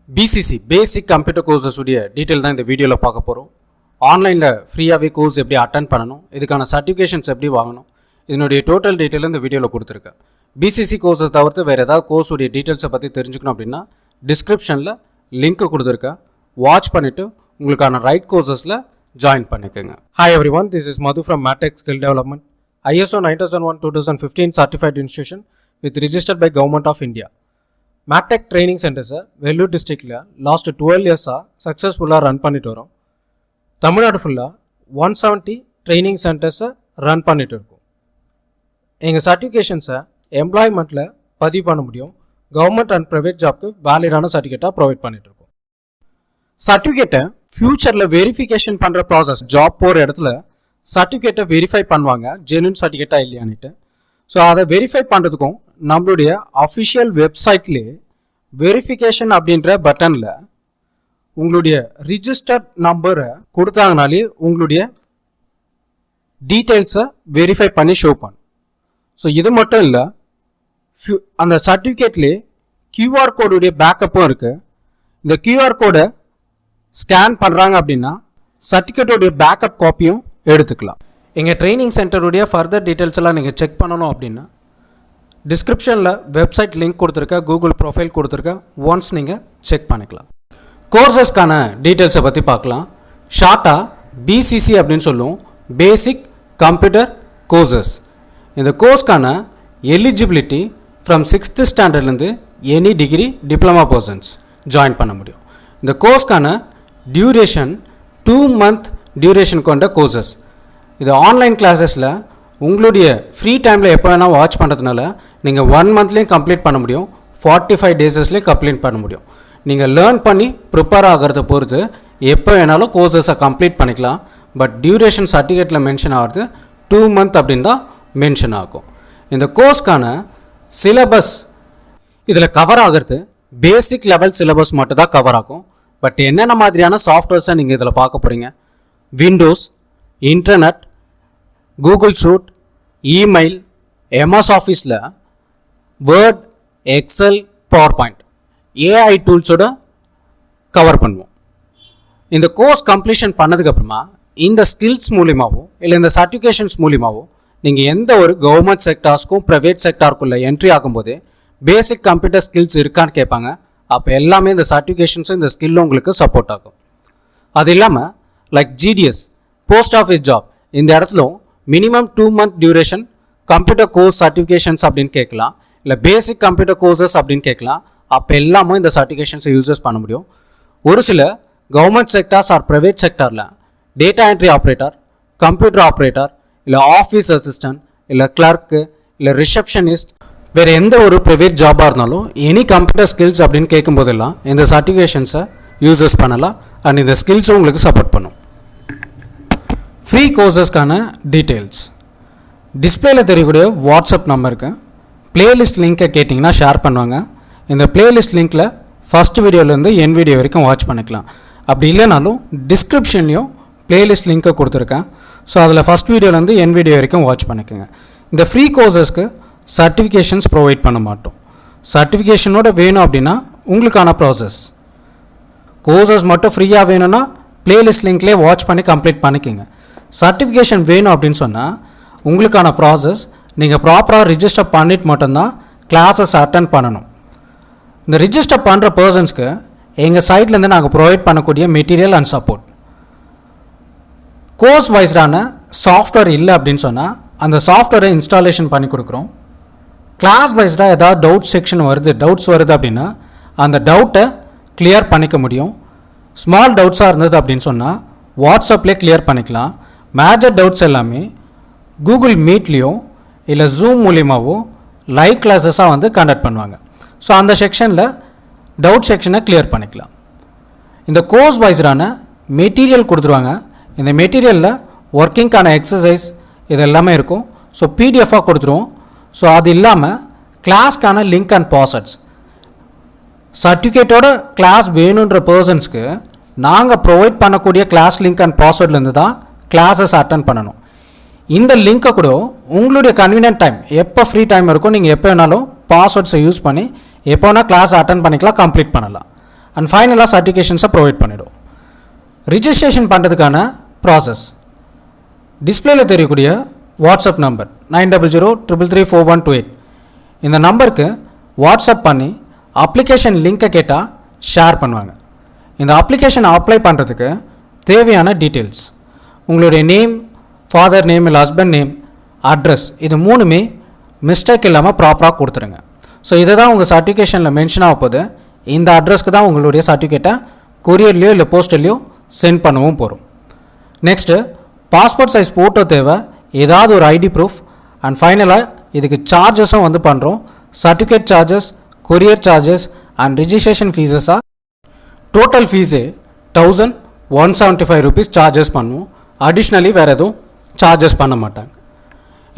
BCC Basic Computer Courses உடைய detail தான் இந்த வீடியோவில் பார்க்க போகிறோம். ஆன்லைனில் ஃப்ரீயாகவே கோர்ஸ் எப்படி அட்டன் பண்ணணும், இதுக்கான சர்டிஃபிகேஷன்ஸ் எப்படி வாங்கணும், இதனுடைய டோட்டல் டீட்டெயில் இந்த வீடியோவில் கொடுத்துருக்கேன். BCC கோர்ஸை தவிர்த்து வேறு ஏதாவது கோர்ஸ் உடைய டீட்டெயில்ஸை பற்றி தெரிஞ்சுக்கணும் அப்படின்னா டிஸ்கிரிப்ஷனில் லிங்க் கொடுத்துருக்கேன். வாட்ச் பண்ணிவிட்டு உங்களுக்கான ரைட் கோர்சஸில் ஜாயின் பண்ணிக்கோங்க. Hi every one, this is Madhu from Madtec Skill Development, ISO 9001-2015 certified institution with registered by Govt of India. Madtec training சென்டர்ஸை வெள்ளூர் டிஸ்ட்ரிக்டில் லாஸ்ட் 12 இயர்ஸாக சக்ஸஸ்ஃபுல்லாக ரன் பண்ணிட்டு வரோம். தமிழ்நாடு ஃபுல்லாக 170 ட்ரைனிங் சென்டர்ஸை ரன் பண்ணிட்டு இருக்கோம். எங்கள் சர்டிஃபிகேஷன்ஸை எம்ப்ளாய்மெண்ட்டில் பதிவு பண்ண முடியும். கவர்மெண்ட் அண்ட் ப்ரைவேட் ஜாப்க்கு வேலிடான சர்டிஃபிகேட்டாக ப்ரொவைட் பண்ணிட்டுருக்கோம். சர்டிஃபிகேட்டை ஃப்யூச்சரில் வெரிஃபிகேஷன் பண்ணுற ப்ராசஸ், ஜாப் போகிற இடத்துல சர்டிஃபிகேட்டை வெரிஃபை பண்ணுவாங்க ஜென்யூன் சர்டிஃபிகேட்டாக இல்லையான்னுட்டு. ஸோ அதை வெரிஃபை பண்ணுறதுக்கும் நம்மளுடைய அஃபிஷியல் வெப்சைட்லேயே வெரிஃபிகேஷன் அப்படின்ற பட்டனில் உங்களுடைய ரிஜிஸ்டர்ட் நம்பரை கொடுத்தாங்கனாலே உங்களுடைய டீட்டெயில்ஸை வெரிஃபை பண்ணி ஷோ பண்ணும். ஸோ இது மட்டும் இல்லை, அந்த சர்டிஃபிகேட்லேயே QR கோடுடைய பேக்கப்பும் இருக்குது. இந்த QR கோடை ஸ்கேன் பண்ணுறாங்க அப்படின்னா சர்டிஃபிகேட்டோடைய பேக்கப் காப்பியும் எடுத்துக்கலாம். எங்கள் ட்ரைனிங் சென்டருடைய ஃபர்தர் டீட்டெயில்ஸ் எல்லாம் நீங்கள் செக் பண்ணணும் அப்படின்னா டிஸ்கிரிப்ஷனில் வெப்சைட் லிங்க் கொடுத்துருக்கேன், கூகுள் ப்ரொஃபைல் கொடுத்துருக்கேன். ஒன்ஸ் நீங்கள் செக் பண்ணிக்கலாம். கோர்சஸ்க்கான டீட்டெயில்ஸை பற்றி பார்க்கலாம். ஷார்ட்டாக BCC அப்படின்னு சொல்லுவோம், பேசிக் கம்ப்யூட்டர் கோர்சஸ். இந்த கோர்ஸ்க்கான எலிஜிபிலிட்டி ஃப்ரம் 6th ஸ்டாண்டர்ட்லேருந்து any degree diploma persons join பண்ண முடியும். இந்த கோர்ஸ்க்கான டியூரேஷன் 2 month டியூரேஷன் கொண்ட கோர்சஸ். இது ஆன்லைன் கிளாஸஸில் உங்களுடைய ஃப்ரீ டைமில் எப்போ வேணால் வாட்ச் பண்ணுறதுனால நீங்கள் 1 monthலேயும் கம்ப்ளீட் பண்ண முடியும், 45 daysலேயும் கம்ப்ளீட் பண்ண முடியும். நீங்கள் லேர்ன் பண்ணி ப்ரிப்பேர் ஆகிறத பொறுத்து எப்போ வேணாலும் கோர்சஸை கம்ப்ளீட் பண்ணிக்கலாம். பட் டியூரேஷன் சர்டிஃபிகேட்டில் மென்ஷன் ஆகிறது 2 month அப்படின்னு தான் மென்ஷன் ஆகும். இந்த கோர்ஸ்க்கான சிலபஸ் இதில் கவர் ஆகிறது பேசிக் லெவல் சிலபஸ் மட்டும் தான் கவர் ஆகும். பட் என்னென்ன மாதிரியான சாஃப்ட்வேர்ஸை நீங்கள் இதில் பார்க்க போகிறீங்க, Windows, internet, Google suite, email, MS ஆஃபீஸில் Word, Excel, PowerPoint, AI டூல்ஸோட கவர் பண்ணுவோம். இந்த கோர்ஸ் கம்ப்ளீஷன் பண்ணதுக்கப்புறமா இந்த ஸ்கில்ஸ் மூலிமாவோ இல்லை இந்த சர்டிஃபிகேஷன்ஸ் மூலிமாவோ நீங்கள் எந்த ஒரு கவர்மெண்ட் செக்டார்ஸ்க்கும் ப்ரைவேட் செக்டாருக்குள்ளே என்ட்ரி ஆகும்போது பேசிக் கம்ப்யூட்டர் ஸ்கில்ஸ் இருக்கான்னு கேட்பாங்க. அப்போ எல்லாமே இந்த சர்டிஃபிகேஷன்ஸும் இந்த ஸ்கில்லும் உங்களுக்கு சப்போர்ட் ஆகும். அது இல்லாமல் like GDS, post office job, இந்த இடத்துல minimum 2 month duration computer course certifications அப்படின்னு கேட்கலாம், இல்லை பேசிக் கம்ப்யூட்டர் கோர்சஸ் அப்படின்னு கேட்கலாம். அப்போ எல்லாமே இந்த சர்டிஃபிகேஷன்ஸை யூஸஸ் பண்ண முடியும். ஒரு சில கவர்மெண்ட் செக்டார்ஸ் ஆர் ப்ரைவேட் செக்டாரில் data entry operator, computer operator, இல்லை ஆஃபீஸ் அசிஸ்டன்ட், இல்லை கிளர்க்கு, இல்லை ரிசப்ஷனிஸ்ட், வேறு எந்த ஒரு ப்ரைவேட் ஜாபாக இருந்தாலும் எனி கம்ப்யூட்டர் ஸ்கில்ஸ் அப்படின்னு கேட்கும்போதெல்லாம் இந்த சர்டிஃபிகேஷன்ஸை யூஸஸ் பண்ணலாம். அண்ட் இந்த ஸ்கில்ஸும் உங்களுக்கு சப்போர்ட் பண்ணும். ஃப்ரீ கோர்சஸ்க்கான டீட்டெயில்ஸ் டிஸ்பிளேயில் தெரியக்கூடிய வாட்ஸ்அப் நம்பருக்கு பிளேலிஸ்ட் லிங்க்கை கேட்டிங்கன்னா ஷேர் பண்ணுவாங்க. இந்த பிளேலிஸ்ட் லிங்க்கில் ஃபஸ்ட் வீடியோலேருந்து என் வீடியோ வரைக்கும் வாட்ச் பண்ணிக்கலாம். அப்படி இல்லைனாலும் டிஸ்கிரிப்ஷன்லேயும் பிளேலிஸ்ட் லிங்க்கை கொடுத்துருக்கேன். ஸோ அதில் ஃபஸ்ட் வீடியோலேருந்து என் வீடியோ வரைக்கும் வாட்ச் பண்ணிக்கோங்க. இந்த ஃப்ரீ கோர்சஸ்க்கு சர்டிஃபிகேஷன்ஸ் ப்ரொவைட் பண்ண மாட்டோம். சர்டிஃபிகேஷனோட வேணும் அப்படின்னா உங்களுக்கான ப்ராசஸ். கோர்சஸ் மட்டும் ஃப்ரீயாக வேணும்னா பிளேலிஸ்ட் லிங்க்லேயே வாட்ச் பண்ணி கம்ப்ளீட் பண்ணிக்கோங்க. சர்டிஃபிகேஷன் வேணும் அப்படின்னு சொன்னால் உங்களுக்கான ப்ராசஸ் நீங்கள் ப்ராப்பராக ரிஜிஸ்டர் பண்ணிட்டு மட்டும்தான் கிளாஸஸ் அட்டன் பண்ணணும். இந்த ரிஜிஸ்டர் பண்ணுற பர்சன்ஸ்க்கு எங்கள் சைட்லேருந்து நாங்கள் ப்ரொவைட் பண்ணக்கூடிய மெட்டீரியல் அண்ட் சப்போர்ட். கோர்ஸ் வைஸ்டான சாஃப்ட்வேர் இல்லை அப்படின்னு சொன்னால் அந்த சாஃப்ட்வேரை இன்ஸ்டாலேஷன் பண்ணி கொடுக்குறோம். கிளாஸ் வைஸ்டாக ஏதாவது டவுட்ஸ் வருது அப்படின்னா அந்த டவுட்டை கிளியர் பண்ணிக்க முடியும். ஸ்மால் டவுட்ஸாக இருந்தது அப்படின்னு சொன்னால் வாட்ஸ்அப்லேயே கிளியர் பண்ணிக்கலாம். மேஜர் டவுட்ஸ் எல்லாமே கூகுள் மீட்லேயோ இல்லை ஜூம் மூலியமாகவோ லைவ் கிளாஸஸாக கண்டக்ட் பண்ணுவாங்க. ஸோ அந்த செக்ஷனில் டவுட் செக்ஷனை கிளியர் பண்ணிக்கலாம். இந்த கோர்ஸ் வைஸ்டான மெட்டீரியல் கொடுத்துருவாங்க. இந்த மெட்டீரியலில் ஒர்க்கிங்கான எக்ஸசைஸ் இது எல்லாமே இருக்கும். ஸோ PDF-ஆக கொடுத்துருவோம். ஸோ அது இல்லாமல் கிளாஸ்க்கான லிங்க் அண்ட் பாஸ்வேர்ட்ஸ், சர்டிஃபிகேட்டோட கிளாஸ் வேணுன்ற பர்சன்ஸ்க்கு நாங்கள் ப்ரொவைட் பண்ணக்கூடிய கிளாஸ் லிங்க் அண்ட் பாஸ்வேர்ட்லேருந்து தான் கிளாஸஸ் அட்டன் பண்ணணும். இந்த லிங்க்கை கூட உங்களுடைய கன்வீனியன்ட் டைம், எப்போ ஃப்ரீ டைம் இருக்கோ நீங்கள் எப்போ வேணாலும் பாஸ்வேர்ட்ஸை யூஸ் பண்ணி எப்போ வேணால் கிளாஸ் அட்டன் பண்ணிக்கலாம், கம்ப்ளீட் பண்ணலாம். அண்ட் ஃபைனலாக சர்டிஃபிகேஷன்ஸை ப்ரொவைட் பண்ணிடும். ரிஜிஸ்ட்ரேஷன் பண்ணுறதுக்கான ப்ராசஸ் டிஸ்பிளேயில் தெரியக்கூடிய வாட்ஸ்அப் நம்பர் 9003334128 இந்த நம்பருக்கு வாட்ஸ்அப் பண்ணி அப்ளிகேஷன் லிங்க்கை கேட்டால் ஷேர் பண்ணுவாங்க. இந்த அப்ளிகேஷனை அப்ளை பண்ணுறதுக்கு தேவையான டீட்டெயில்ஸ் உங்களுடைய நேம், ஃபாதர் நேம் இல்லை ஹஸ்பண்ட் நேம், அட்ரஸ், இது மூணுமே மிஸ்டேக் இல்லாமல் ப்ராப்பராக கொடுத்துருங்க. ஸோ இதை தான் உங்கள் சர்டிஃபிகேஷனில் மென்ஷன் ஆக போகுது. இந்த அட்ரஸ்க்கு தான் உங்களுடைய சர்டிஃபிகேட்டை கொரியர்லேயோ இல்லை போஸ்டல்லையோ சென்ட் பண்ணவும் போகிறோம். நெக்ஸ்ட்டு பாஸ்போர்ட் சைஸ் ஃபோட்டோ தேவை, ஏதாவது ஒரு ஐடி ப்ரூஃப், அண்ட் ஃபைனலாக இதுக்கு சார்ஜஸும் வந்து பண்ணுறோம். Certificate charges, courier charges and registration ஃபீஸஸாக டோட்டல் ஃபீஸே 1175 rupees சார்ஜஸ் பண்ணுவோம். அடிஷ்னலி வேறு எதுவும் சார்ஜஸ் பண்ண மாட்டாங்க.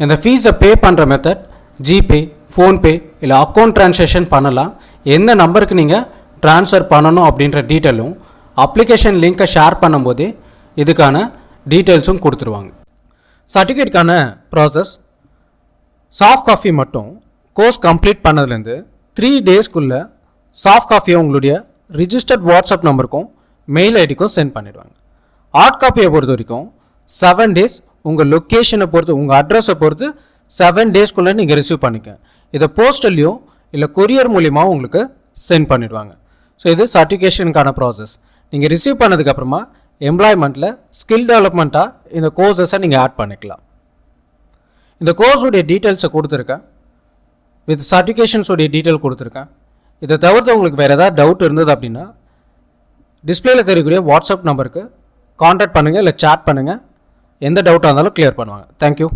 இந்த ஃபீஸை பே பண்ணுற மெத்தட் ஜிபே, ஃபோன்பே இல்லை அக்கௌண்ட் ட்ரான்சாக்ஷன் பண்ணலாம். எந்த நம்பருக்கு நீங்கள் ட்ரான்ஸ்ஃபர் பண்ணணும் அப்படின்ற டீட்டெயிலும் அப்ளிகேஷன் லிங்க்கை ஷேர் பண்ணும்போதே இதுக்கான டீட்டெயில்ஸும் கொடுத்துருவாங்க. சர்டிஃபிகேட்கான ப்ராசஸ் சாஃப்ட் காப்பி மட்டும் கோர்ஸ் கம்ப்ளீட் பண்ணதுலேருந்து 3 daysக்குள்ளே சாஃப்ட் காப்பியை உங்களுடைய ரிஜிஸ்டர்ட் வாட்ஸ்அப் நம்பருக்கும் மெயில் ஐடிக்கும் சென்ட் பண்ணிடுவாங்க. ஹார்ட் காப்பியை பொறுத்த வரைக்கும் 7 days, உங்கள் லொக்கேஷனை பொறுத்து, உங்கள் அட்ரஸை பொறுத்து 7 daysக்குள்ளே நீங்கள் ரிசீவ் பண்ணிக்க. இதை போஸ்டல்லையோ இல்லை கொரியர் மூலியமாக உங்களுக்கு சென்ட் பண்ணிடுவாங்க. ஸோ இது சர்டிஃபிகேஷனுக்கான ப்ராசஸ். நீங்கள் ரிசீவ் பண்ணதுக்கப்புறமா எம்ப்ளாய்மெண்ட்டில் ஸ்கில் டெவலப்மெண்ட்டாக இந்த கோர்ஸஸை நீங்கள் ஆட் பண்ணிக்கலாம். இந்த கோர்ஸுடைய டீட்டெயில்ஸை கொடுத்துருக்கேன், வித் சர்டிஃபிகேஷன்ஸுடைய டீட்டெயில் கொடுத்துருக்கேன். இதை தவிர்த்து உங்களுக்கு வேறு ஏதாவது டவுட் இருந்தது அப்படின்னா டிஸ்பிளேயில் தெரியக்கூடிய வாட்ஸ்அப் நம்பருக்கு காண்டாக்ட் பண்ணுங்கள் இல்லை சேட் பண்ணுங்கள். எந்த டவுட்டாக இருந்தாலும் கிளியர் பண்ணுவாங்க. தேங்க்யூ.